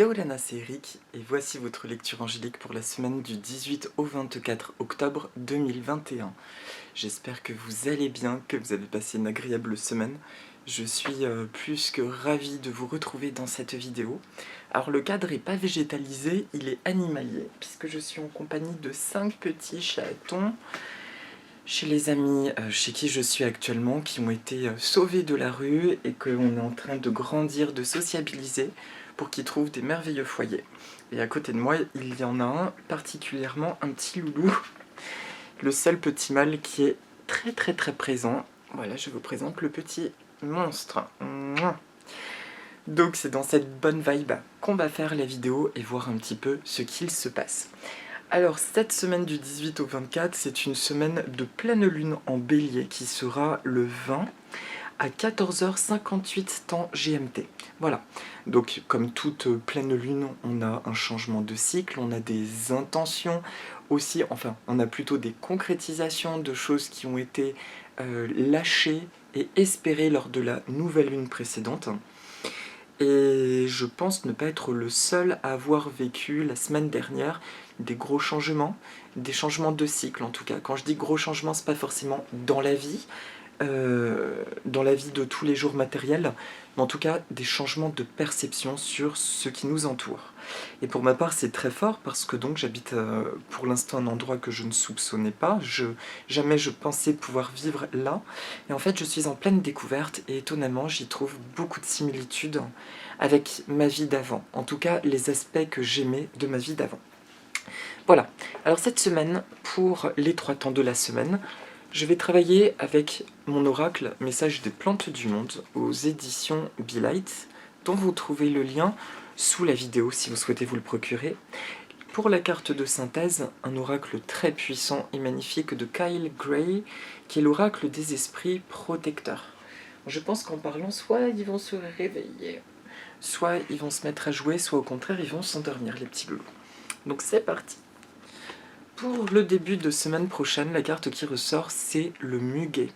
Yaolana, c'est Eric et voici votre lecture angélique pour la semaine du 18 au 24 octobre 2021. J'espère que vous allez bien, que vous avez passé une agréable semaine. Je suis plus que ravi de vous retrouver dans cette vidéo. Alors le cadre n'est pas végétalisé, il est animalier, puisque je suis en compagnie de 5 petits chatons chez les amis chez qui je suis actuellement, qui ont été sauvés de la rue et qu'on est en train de grandir, de sociabiliser pour qu'ils trouvent des merveilleux foyers. Et à côté de moi, il y en a un, particulièrement un petit loulou, le seul petit mâle qui est très présent. Voilà, je vous présente le petit monstre. Mouah. Donc c'est dans cette bonne vibe qu'on va faire la vidéo et voir un petit peu ce qu'il se passe. Alors cette semaine du 18 au 24, c'est une semaine de pleine lune en bélier qui sera le 20 à 14h58 temps GMT. Voilà, donc comme toute pleine lune, on a un changement de cycle, on a des intentions aussi, enfin on a plutôt des concrétisations de choses qui ont été lâchées et espérées lors de la nouvelle lune précédente. Et je pense ne pas être le seul à avoir vécu la semaine dernière des gros changements, des changements de cycle en tout cas. Quand je dis gros changements, c'est pas forcément dans la vie de tous les jours matériels, mais en tout cas des changements de perception sur ce qui nous entoure. Et pour ma part, c'est très fort parce que donc j'habite pour l'instant un endroit que je ne soupçonnais pas, jamais je pensais pouvoir vivre là, et en fait je suis en pleine découverte et étonnamment j'y trouve beaucoup de similitudes avec ma vie d'avant, en tout cas les aspects que j'aimais de ma vie d'avant. Voilà, alors cette semaine, pour les 3 temps de la semaine, je vais travailler avec mon oracle Message des plantes du monde aux éditions Be Light, dont vous trouvez le lien sous la vidéo si vous souhaitez vous le procurer. Pour la carte de synthèse, un oracle très puissant et magnifique de Kyle Gray, qui est l'oracle des esprits protecteurs. Je pense qu'en parlant, soit ils vont se réveiller, soit ils vont se mettre à jouer, soit au contraire ils vont s'endormir, les petits loulous. Donc c'est parti. Pour le début de semaine prochaine, la carte qui ressort, c'est le muguet.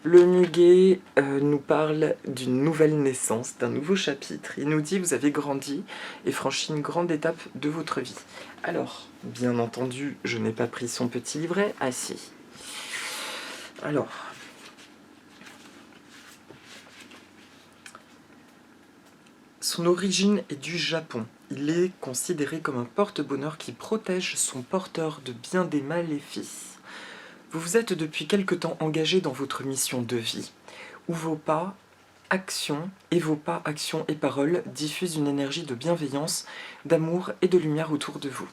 Le muguet nous parle d'une nouvelle naissance, d'un nouveau chapitre. Il nous dit « Vous avez grandi et franchi une grande étape de votre vie ». Alors, bien entendu, je n'ai pas pris son petit livret. Ah si. Alors... Son origine est du Japon. Il est considéré comme un porte-bonheur qui protège son porteur de bien des maléfices. Vous vous êtes depuis quelque temps engagé dans votre mission de vie, où vos pas, actions et paroles diffusent une énergie de bienveillance, d'amour et de lumière autour de vous.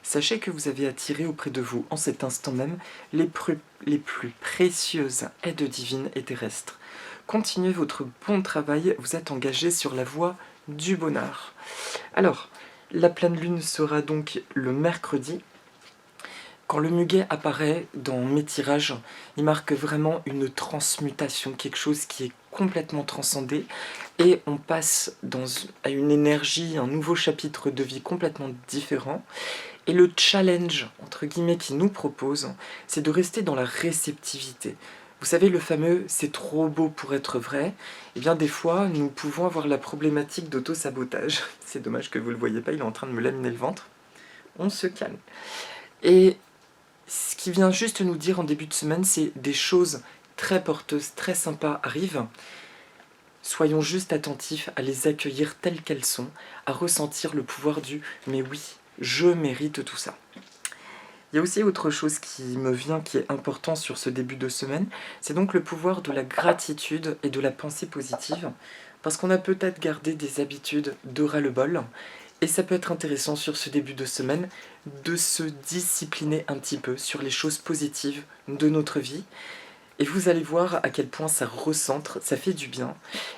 Sachez que vous avez attiré auprès de vous, en cet instant même, les plus précieuses aides divines et terrestres. Continuez votre bon travail, vous êtes engagé sur la voie du bonheur. Alors, la pleine lune sera donc le mercredi. Quand le muguet apparaît dans mes tirages, il marque vraiment une transmutation, quelque chose qui est complètement transcendé, et on passe à une énergie, un nouveau chapitre de vie complètement différent. Et le challenge, entre guillemets, qu'il nous propose, c'est de rester dans la réceptivité. Vous savez, le fameux « c'est trop beau pour être vrai », eh bien des fois, nous pouvons avoir la problématique d'auto-sabotage. C'est dommage que vous ne le voyez pas, il est en train de me laminer le ventre. On se calme. Et ce qui vient juste nous dire en début de semaine, c'est des choses très porteuses, très sympas arrivent. Soyons juste attentifs à les accueillir telles qu'elles sont, à ressentir le pouvoir du « mais oui, je mérite tout ça ». Il y a aussi autre chose qui me vient, qui est important sur ce début de semaine, c'est donc le pouvoir de la gratitude et de la pensée positive, parce qu'on a peut-être gardé des habitudes de ras-le-bol, et ça peut être intéressant sur ce début de semaine de se discipliner un petit peu sur les choses positives de notre vie, et vous allez voir à quel point ça recentre, ça fait du bien,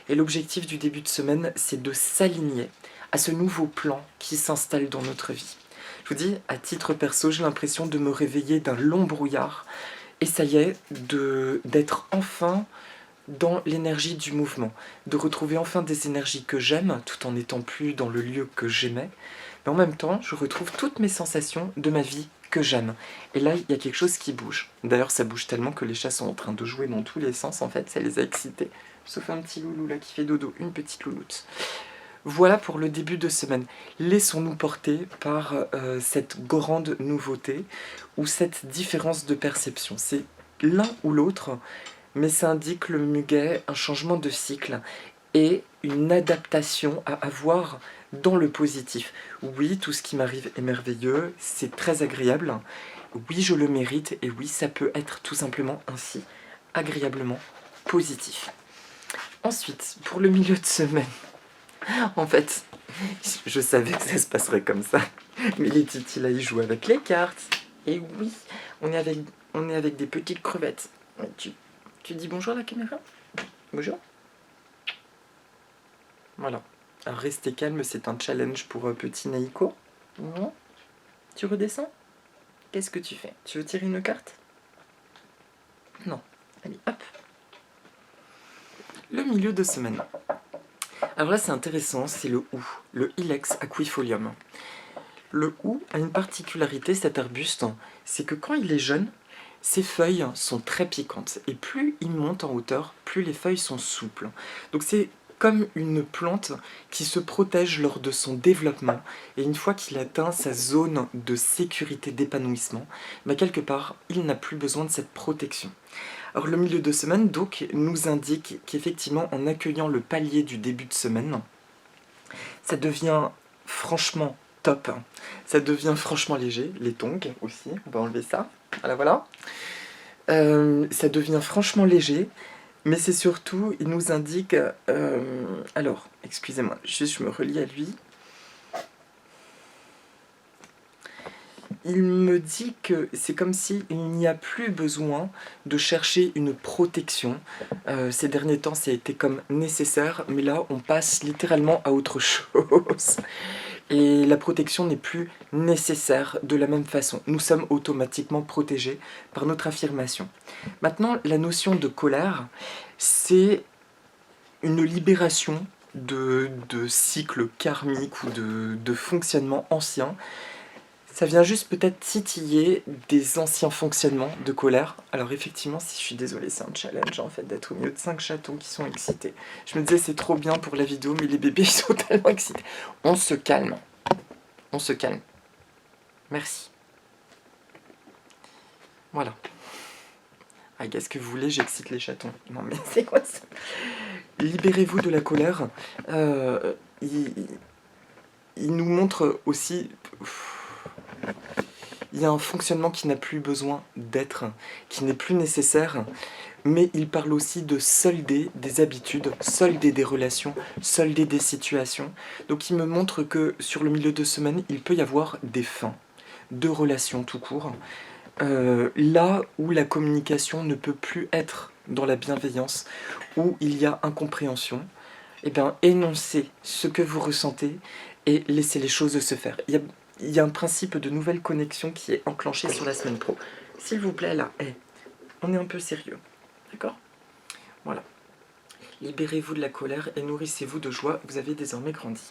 et l'objectif du début de semaine, c'est de s'aligner à ce nouveau plan qui s'installe dans notre vie. Je vous dis, à titre perso, j'ai l'impression de me réveiller d'un long brouillard, et ça y est, d'être enfin dans l'énergie du mouvement, de retrouver enfin des énergies que j'aime, tout en n'étant plus dans le lieu que j'aimais, mais en même temps, je retrouve toutes mes sensations de ma vie que j'aime. Et là, il y a quelque chose qui bouge. D'ailleurs, ça bouge tellement que les chats sont en train de jouer dans tous les sens, en fait, ça les a excités. Sauf un petit loulou là qui fait dodo, une petite louloute. Voilà pour le début de semaine. Laissons-nous porter par cette grande nouveauté ou cette différence de perception. C'est l'un ou l'autre, mais ça indique le muguet, un changement de cycle et une adaptation à avoir dans le positif. Oui, tout ce qui m'arrive est merveilleux, c'est très agréable. Oui, je le mérite et oui, ça peut être tout simplement ainsi, agréablement positif. Ensuite, pour le milieu de semaine, en fait, je savais que ça se passerait comme ça. Mais les titis là, ils jouent avec les cartes. Et oui, on est avec des petites crevettes. Tu dis bonjour à la caméra? Bonjour. Voilà. Alors, rester calme, c'est un challenge pour petit Naïko. Non. Tu redescends? Qu'est-ce que tu fais? Tu veux tirer une carte? Non. Allez, hop. Le milieu de semaine. Alors là, c'est intéressant, c'est le hou, le Ilex aquifolium. Le hou a une particularité, cet arbuste, c'est que quand il est jeune, ses feuilles sont très piquantes. Et plus il monte en hauteur, plus les feuilles sont souples. Donc c'est comme une plante qui se protège lors de son développement. Et une fois qu'il atteint sa zone de sécurité, d'épanouissement, quelque part, il n'a plus besoin de cette protection. Alors le milieu de semaine, donc, nous indique qu'effectivement, en accueillant le palier du début de semaine, ça devient franchement top. Ça devient franchement léger. Les tongs aussi, on va enlever ça. Voilà, voilà. Ça devient franchement léger, mais c'est surtout, il nous indique... alors, excusez-moi, juste je me relie à lui. Il me dit que c'est comme s'il n'y a plus besoin de chercher une protection. Ces derniers temps, ça a été comme nécessaire, mais là, on passe littéralement à autre chose. Et la protection n'est plus nécessaire de la même façon. Nous sommes automatiquement protégés par notre affirmation. Maintenant, la notion de colère, c'est une libération de cycles karmiques ou de fonctionnements anciens. Ça vient juste peut-être titiller des anciens fonctionnements de colère. Alors effectivement, si je suis désolée, c'est un challenge en fait d'être au milieu de 5 chatons qui sont excités. Je me disais c'est trop bien pour la vidéo, mais les bébés ils sont tellement excités. On se calme. On se calme. Merci. Voilà. Ah, qu'est-ce que vous voulez, j'excite les chatons. Non mais c'est quoi ça? Libérez-vous de la colère. Il nous montre aussi... Il y a un fonctionnement qui n'a plus besoin d'être, qui n'est plus nécessaire, mais il parle aussi de solder des habitudes, solder des relations, solder des situations. Donc il me montre que sur le milieu de semaine, il peut y avoir des fins de relations tout court, là où la communication ne peut plus être dans la bienveillance, où il y a incompréhension, eh bien énoncez ce que vous ressentez et laissez les choses se faire. Il y a un principe de nouvelle connexion qui est enclenché sur la semaine pro. S'il vous plaît, là, on est un peu sérieux. D'accord? Voilà. Libérez-vous de la colère et nourrissez-vous de joie. Vous avez désormais grandi.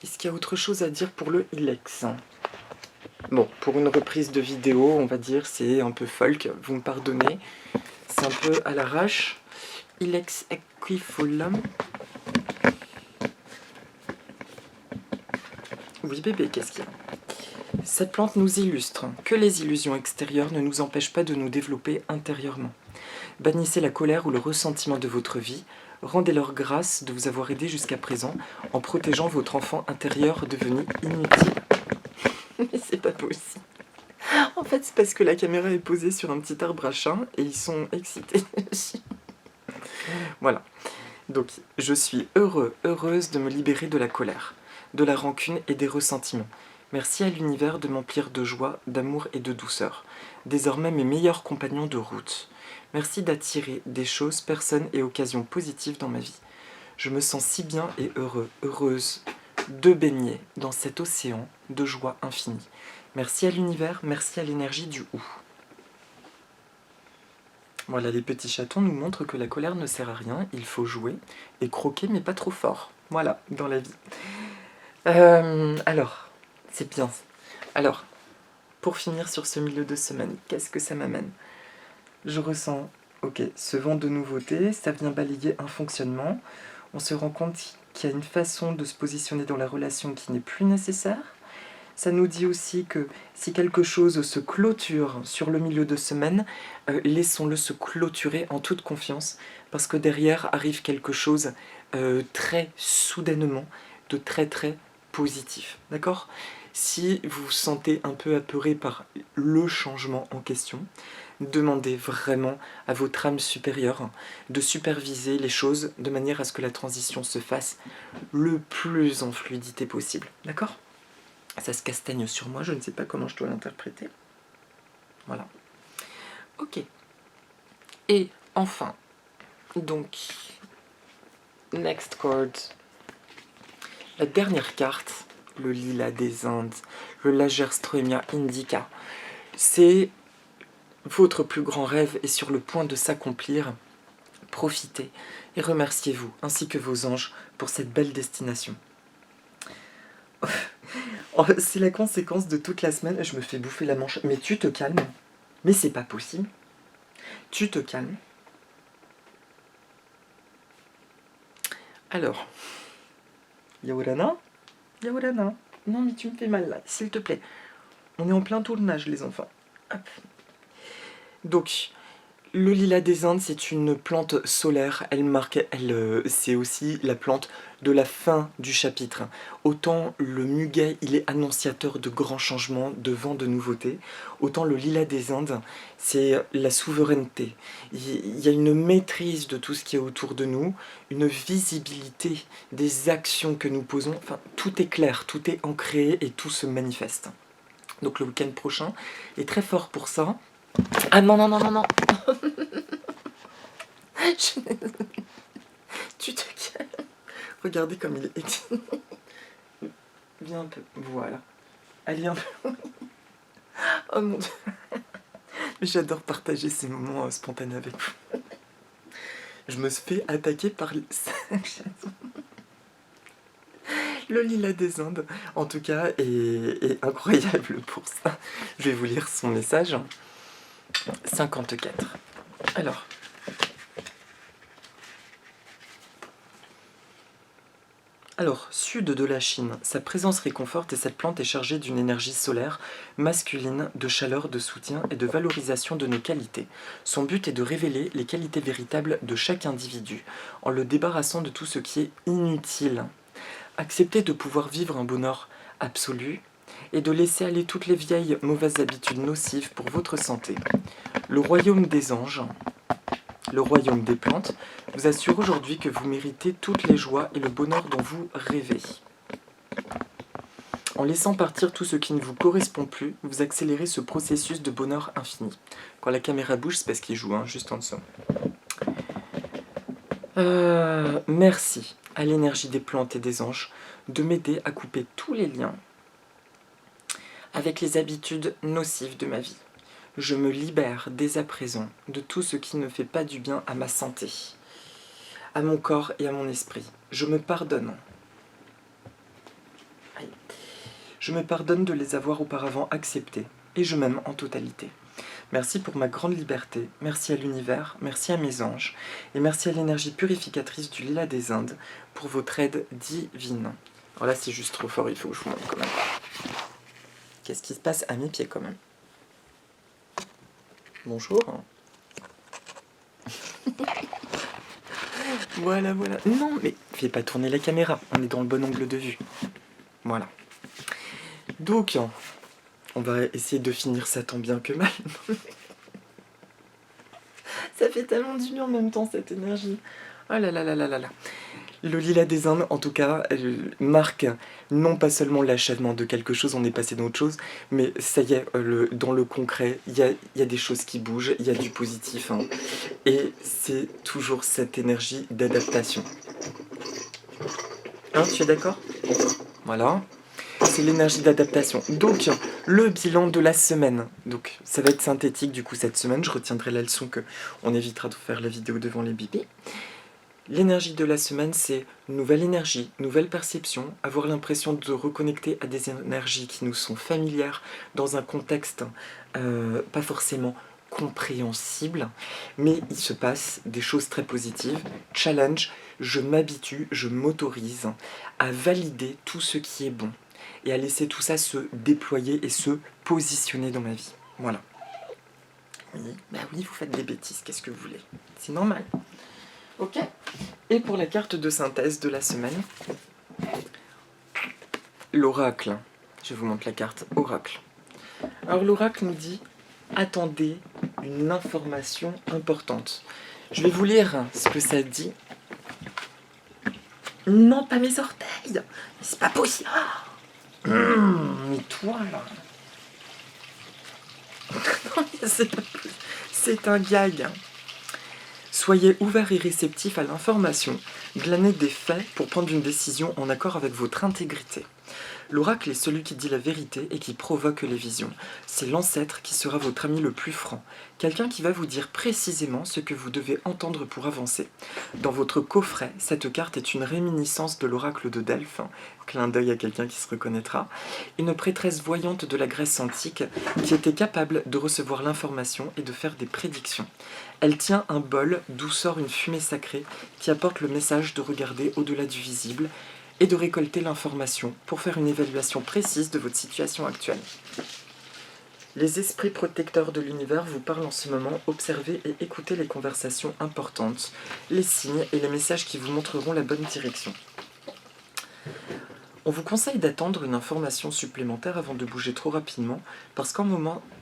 Est-ce qu'il y a autre chose à dire pour le Ilex? Bon, pour une reprise de vidéo, on va dire, c'est un peu folk. Vous me pardonnez. C'est un peu à l'arrache. Ilex aquifolium. Oui bébé, qu'est-ce qu'il y a? Cette plante nous illustre que les illusions extérieures ne nous empêchent pas de nous développer intérieurement. Bannissez la colère ou le ressentiment de votre vie, rendez-leur grâce de vous avoir aidé jusqu'à présent en protégeant votre enfant intérieur devenu inutile. Mais c'est pas possible. En fait, c'est parce que la caméra est posée sur un petit arbre à chat et ils sont excités. Voilà. Donc, je suis heureuse de me libérer de la colère, de la rancune et des ressentiments. Merci à l'univers de m'emplir de joie, d'amour et de douceur. Désormais mes meilleurs compagnons de route. Merci d'attirer des choses, personnes et occasions positives dans ma vie. Je me sens si bien et heureuse de baigner dans cet océan de joie infinie. Merci à l'univers, merci à l'énergie du hou. Voilà, les petits chatons nous montrent que la colère ne sert à rien, il faut jouer et croquer, mais pas trop fort. Voilà, dans la vie. Alors, c'est bien. Alors, pour finir sur ce milieu de semaine, qu'est-ce que ça m'amène? Je ressens, ok, ce vent de nouveauté, ça vient balayer un fonctionnement. On se rend compte qu'il y a une façon de se positionner dans la relation qui n'est plus nécessaire. Ça nous dit aussi que si quelque chose se clôture sur le milieu de semaine, laissons-le se clôturer en toute confiance, parce que derrière arrive quelque chose très soudainement, de très très positif. D'accord ? Si vous vous sentez un peu apeuré par le changement en question, demandez vraiment à votre âme supérieure de superviser les choses de manière à ce que la transition se fasse le plus en fluidité possible. D'accord ? Ça se castagne sur moi, je ne sais pas comment je dois l'interpréter. Voilà. Ok. Et enfin, donc, next card. La dernière carte, le lilas des Indes, le Lagerstroemia indica. C'est votre plus grand rêve est sur le point de s'accomplir. Profitez et remerciez-vous, ainsi que vos anges, pour cette belle destination. Oh, c'est la conséquence de toute la semaine. Je me fais bouffer la manche. Mais tu te calmes. Mais c'est pas possible. Tu te calmes. Alors, Yaorana, Yaorana. Non mais tu me fais mal là, s'il te plaît. On est en plein tournage les enfants. Hop. Donc, le lilas des Indes, c'est une plante solaire. C'est aussi la plante de la fin du chapitre. Autant le muguet, il est annonciateur de grands changements, de vents de nouveautés. Autant le lilas des Indes, c'est la souveraineté. Il y a une maîtrise de tout ce qui est autour de nous, une visibilité des actions que nous posons. Enfin, tout est clair, tout est ancré et tout se manifeste. Donc le week-end prochain est très fort pour ça. Ah non, non, non, non, non. Tu te calmes. Regardez comme il est. Viens un peu. Voilà. Allez un peu. Oh mon dieu. J'adore partager ces moments spontanés avec vous. Je me suis fait attaquer par le lilas des Indes. En tout cas, est incroyable pour ça. Je vais vous lire son message. 54. Alors. Sud de la Chine, sa présence réconforte et cette plante est chargée d'une énergie solaire, masculine, de chaleur, de soutien et de valorisation de nos qualités. Son but est de révéler les qualités véritables de chaque individu, en le débarrassant de tout ce qui est inutile. Acceptez de pouvoir vivre un bonheur absolu et de laisser aller toutes les vieilles mauvaises habitudes nocives pour votre santé. Le royaume des anges, le royaume des plantes, vous assure aujourd'hui que vous méritez toutes les joies et le bonheur dont vous rêvez. En laissant partir tout ce qui ne vous correspond plus, vous accélérez ce processus de bonheur infini. Quand la caméra bouge, c'est parce qu'il joue, juste en dessous. Merci à l'énergie des plantes et des anges de m'aider à couper tous les liens avec les habitudes nocives de ma vie. Je me libère dès à présent de tout ce qui ne fait pas du bien à ma santé, à mon corps et à mon esprit. Je me pardonne. Je me pardonne de les avoir auparavant acceptés, et je m'aime en totalité. Merci pour ma grande liberté, merci à l'univers, merci à mes anges, et merci à l'énergie purificatrice du lilas des Indes pour votre aide divine. Alors là, c'est juste trop fort, il faut que je vous montre quand même. Qu'est-ce qui se passe à mes pieds quand même? Bonjour. Voilà, voilà. Non, mais fais pas tourner la caméra, on est dans le bon angle de vue. Voilà. Donc, on va essayer de finir ça tant bien que mal. Ça fait tellement du bien en même temps, cette énergie. Oh là là là là là là. Le lilas des Indes, en tout cas, marque non pas seulement l'achèvement de quelque chose, on est passé dans autre chose, mais ça y est, dans le concret, il y a des choses qui bougent, il y a du positif, et c'est toujours cette énergie d'adaptation. Tu es d'accord? Voilà. C'est l'énergie d'adaptation. Donc, le bilan de la semaine. Donc, ça va être synthétique du coup cette semaine. Je retiendrai la leçon qu'on évitera de faire la vidéo devant les bébés. L'énergie de la semaine, c'est nouvelle énergie, nouvelle perception, avoir l'impression de reconnecter à des énergies qui nous sont familières dans un contexte pas forcément incompréhensible, mais il se passe des choses très positives. Challenge, je m'habitue, je m'autorise à valider tout ce qui est bon et à laisser tout ça se déployer et se positionner dans ma vie. Voilà. Oui, bah oui, vous faites des bêtises, qu'est-ce que vous voulez? C'est normal. Ok. Et pour la carte de synthèse de la semaine, l'oracle. Je vous montre la carte oracle. Alors l'oracle nous dit « Attendez une information importante ». Je vais vous lire ce que ça dit. Non, pas mes orteils. C'est pas possible. Mais toi, là. Non, mais c'est un gag. Soyez ouverts et réceptifs à l'information. Glanez des faits pour prendre une décision en accord avec votre intégrité. L'oracle est celui qui dit la vérité et qui provoque les visions. C'est l'ancêtre qui sera votre ami le plus franc, quelqu'un qui va vous dire précisément ce que vous devez entendre pour avancer. Dans votre coffret, cette carte est une réminiscence de l'oracle de Delphes, clin d'œil à quelqu'un qui se reconnaîtra, une prêtresse voyante de la Grèce antique qui était capable de recevoir l'information et de faire des prédictions. Elle tient un bol d'où sort une fumée sacrée qui apporte le message de regarder au-delà du visible et de récolter l'information pour faire une évaluation précise de votre situation actuelle. Les esprits protecteurs de l'univers vous parlent en ce moment, observez et écoutez les conversations importantes, les signes et les messages qui vous montreront la bonne direction. On vous conseille d'attendre une information supplémentaire avant de bouger trop rapidement, parce qu'en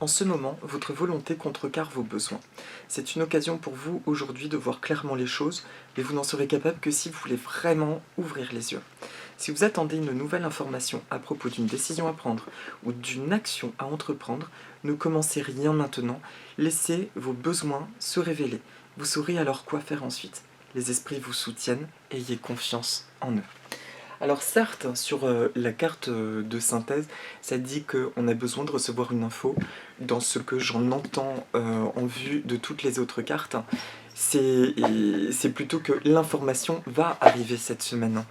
ce moment, votre volonté contrecarre vos besoins. C'est une occasion pour vous aujourd'hui de voir clairement les choses, mais vous n'en serez capable que si vous voulez vraiment ouvrir les yeux. Si vous attendez une nouvelle information à propos d'une décision à prendre ou d'une action à entreprendre, ne commencez rien maintenant, laissez vos besoins se révéler. Vous saurez alors quoi faire ensuite. Les esprits vous soutiennent, ayez confiance en eux. Alors certes, sur la carte de synthèse, ça dit qu'on a besoin de recevoir une info. Dans ce que j'en entends en vue de toutes les autres cartes, c'est plutôt que l'information va arriver cette semaine.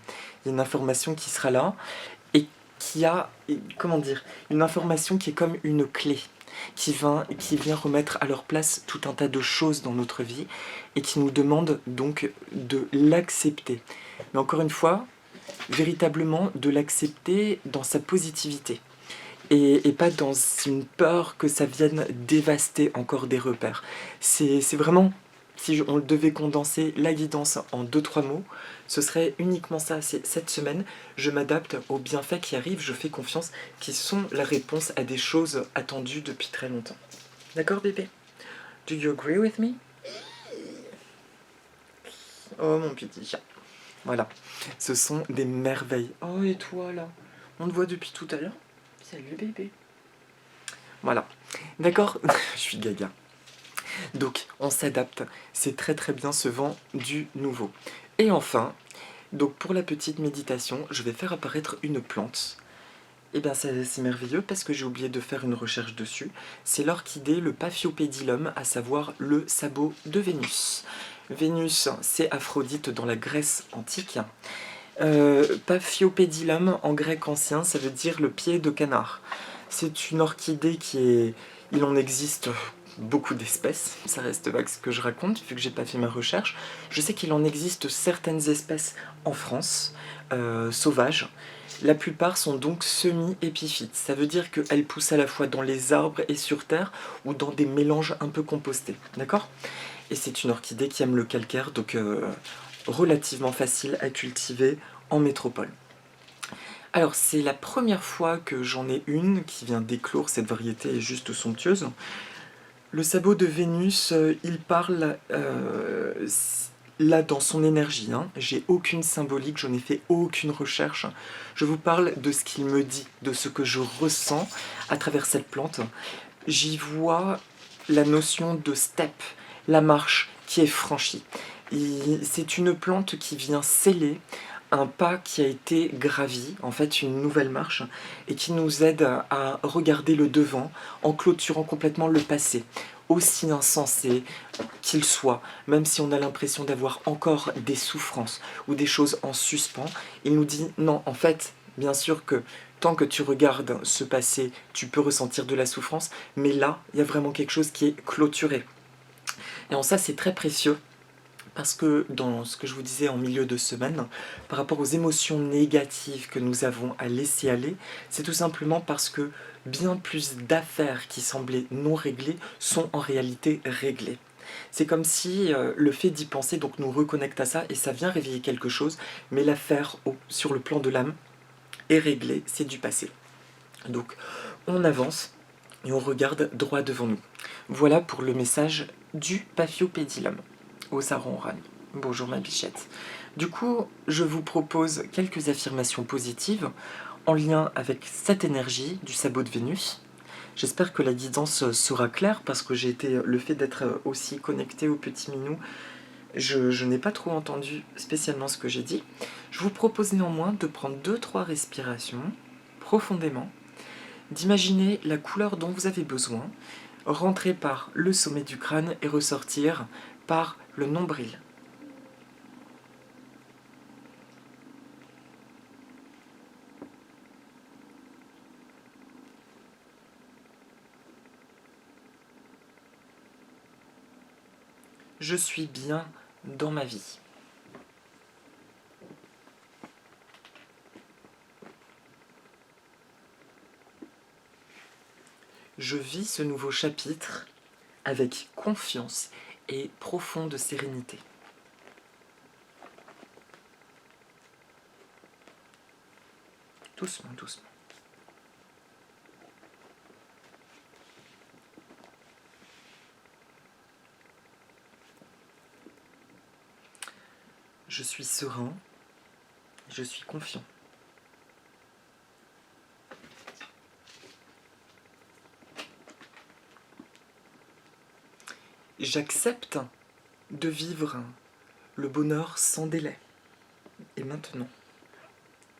Il y a une information qui sera là et qui a, comment dire, une information qui est comme une clé, qui vient remettre à leur place tout un tas de choses dans notre vie et qui nous demande donc de l'accepter. Mais encore une fois, véritablement de l'accepter dans sa positivité et pas dans une peur que ça vienne dévaster encore des repères. C'est vraiment, si on devait condenser la guidance en 2-3 mots, ce serait uniquement ça. C'est cette semaine, je m'adapte aux bienfaits qui arrivent, je fais confiance, qui sont la réponse à des choses attendues depuis très longtemps. D'accord bébé? Do you agree with me? Oh mon petit chat. Voilà, ce sont des merveilles. Oh, et toi là? On te voit depuis tout à l'heure? Salut bébé. Voilà, d'accord. Je suis gaga. Donc, on s'adapte. C'est très très bien ce vent du nouveau. Et enfin, donc pour la petite méditation, je vais faire apparaître une plante. Et bien c'est merveilleux parce que j'ai oublié de faire une recherche dessus. C'est l'orchidée, le Paphiopédilum, à savoir le sabot de Vénus. Vénus, c'est Aphrodite dans la Grèce antique. Paphiopédilum, en grec ancien, ça veut dire le pied de canard. C'est une orchidée qui est... Il en existe beaucoup d'espèces, ça reste vague ce que je raconte, vu que j'ai pas fait ma recherche. Je sais qu'il en existe certaines espèces en France, sauvages. La plupart sont donc semi-épiphytes. Ça veut dire qu'elles poussent à la fois dans les arbres et sur terre, ou dans des mélanges un peu compostés. D'accord ? Et c'est une orchidée qui aime le calcaire, donc relativement facile à cultiver en métropole. Alors c'est la première fois que j'en ai une qui vient d'éclore, cette variété est juste somptueuse. Le sabot de Vénus, il parle là dans son énergie, hein. J'ai aucune symbolique, je n'ai fait aucune recherche. Je vous parle de ce qu'il me dit, de ce que je ressens à travers cette plante. J'y vois la notion de step, la marche qui est franchie. C'est une plante qui vient sceller un pas qui a été gravi, en fait une nouvelle marche, et qui nous aide à regarder le devant en clôturant complètement le passé, aussi insensé qu'il soit, même si on a l'impression d'avoir encore des souffrances ou des choses en suspens. Il nous dit non, en fait, bien sûr que tant que tu regardes ce passé, tu peux ressentir de la souffrance, mais là, il y a vraiment quelque chose qui est clôturé. Et en ça, c'est très précieux, parce que dans ce que je vous disais en milieu de semaine, par rapport aux émotions négatives que nous avons à laisser aller, c'est tout simplement parce que bien plus d'affaires qui semblaient non réglées sont en réalité réglées. C'est comme si le fait d'y penser donc nous reconnecte à ça et ça vient réveiller quelque chose, mais l'affaire sur le plan de l'âme est réglée, c'est du passé. Donc on avance et on regarde droit devant nous. Voilà pour le message du Paphiopédilum au Saronran. Bonjour ma bichette. Du coup, je vous propose quelques affirmations positives en lien avec cette énergie du sabot de Vénus. J'espère que la guidance sera claire parce que le fait d'être aussi connecté au petit minou, je n'ai pas trop entendu spécialement ce que j'ai dit. Je vous propose néanmoins de prendre 2-3 respirations profondément, d'imaginer la couleur dont vous avez besoin, rentrer par le sommet du crâne et ressortir par le nombril. Je suis bien dans ma vie. Je vis ce nouveau chapitre avec confiance et profonde sérénité. Doucement, doucement. Je suis serein, je suis confiant. J'accepte de vivre le bonheur sans délai. Et maintenant,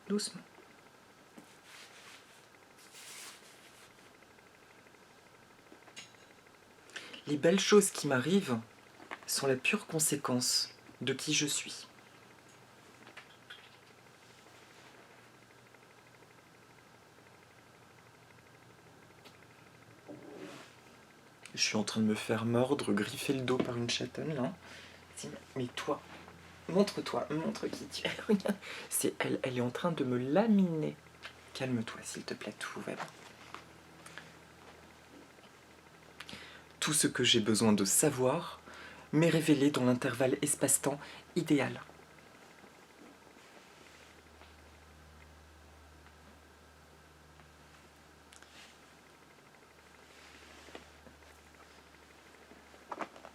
doucement. Les belles choses qui m'arrivent sont la pure conséquence de qui je suis. Je suis en train de me faire mordre, griffer le dos par une chatonne, là. Mais toi, montre-toi, montre qui tu es. Regarde, elle est en train de me laminer. Calme-toi, s'il te plaît, tout va bien. Tout ce que j'ai besoin de savoir m'est révélé dans l'intervalle espace-temps idéal.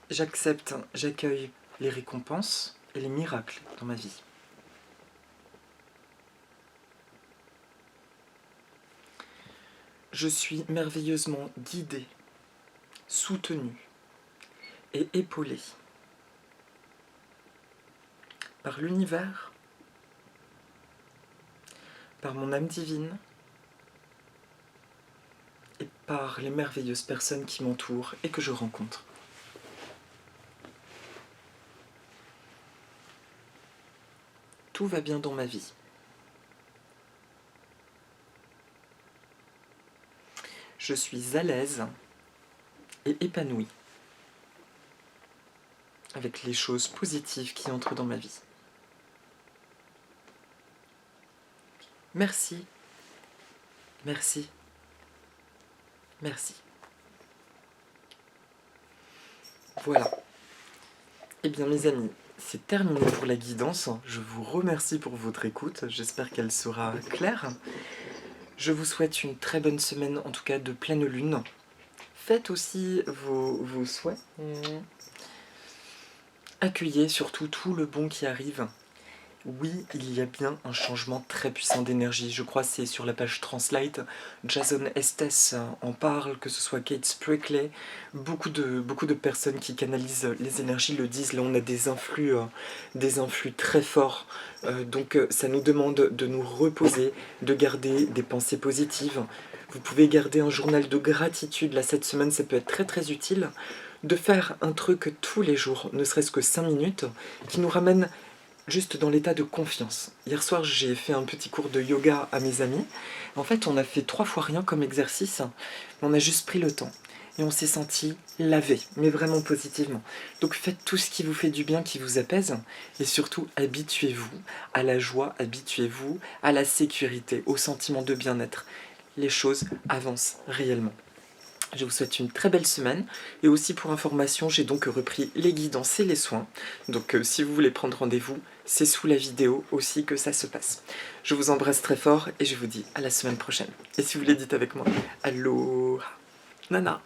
J'accepte, j'accueille les récompenses et les miracles dans ma vie. Je suis merveilleusement guidé, soutenu et épaulé par l'univers, par mon âme divine et par les merveilleuses personnes qui m'entourent et que je rencontre. Tout va bien dans ma vie. Je suis à l'aise et épanoui avec les choses positives qui entrent dans ma vie. Merci, merci, merci. Voilà. Eh bien mes amis, c'est terminé pour la guidance. Je vous remercie pour votre écoute. J'espère qu'elle sera claire. Je vous souhaite une très bonne semaine, en tout cas de pleine lune. Faites aussi vos souhaits. Accueillez surtout tout le bon qui arrive. Oui, il y a bien un changement très puissant d'énergie. Je crois que c'est sur la page Translate. Jason Estes en parle, que ce soit Kate Sprickley. Beaucoup de personnes qui canalisent les énergies le disent. Là, on a des influx très forts. Donc, ça nous demande de nous reposer, de garder des pensées positives. Vous pouvez garder un journal de gratitude. Là, cette semaine, ça peut être très très utile. De faire un truc tous les jours, ne serait-ce que 5 minutes, qui nous ramène juste dans l'état de confiance. Hier soir, j'ai fait un petit cours de yoga à mes amis. En fait, on a fait 3 fois rien comme exercice, mais on a juste pris le temps. Et on s'est senti lavé, mais vraiment positivement. Donc faites tout ce qui vous fait du bien, qui vous apaise, et surtout habituez-vous à la joie, habituez-vous à la sécurité, au sentiment de bien-être. Les choses avancent réellement. Je vous souhaite une très belle semaine et aussi pour information, j'ai donc repris les guidances et les soins. Donc si vous voulez prendre rendez-vous, c'est sous la vidéo aussi que ça se passe. Je vous embrasse très fort et je vous dis à la semaine prochaine. Et si vous voulez, dites avec moi, Aloha Nana.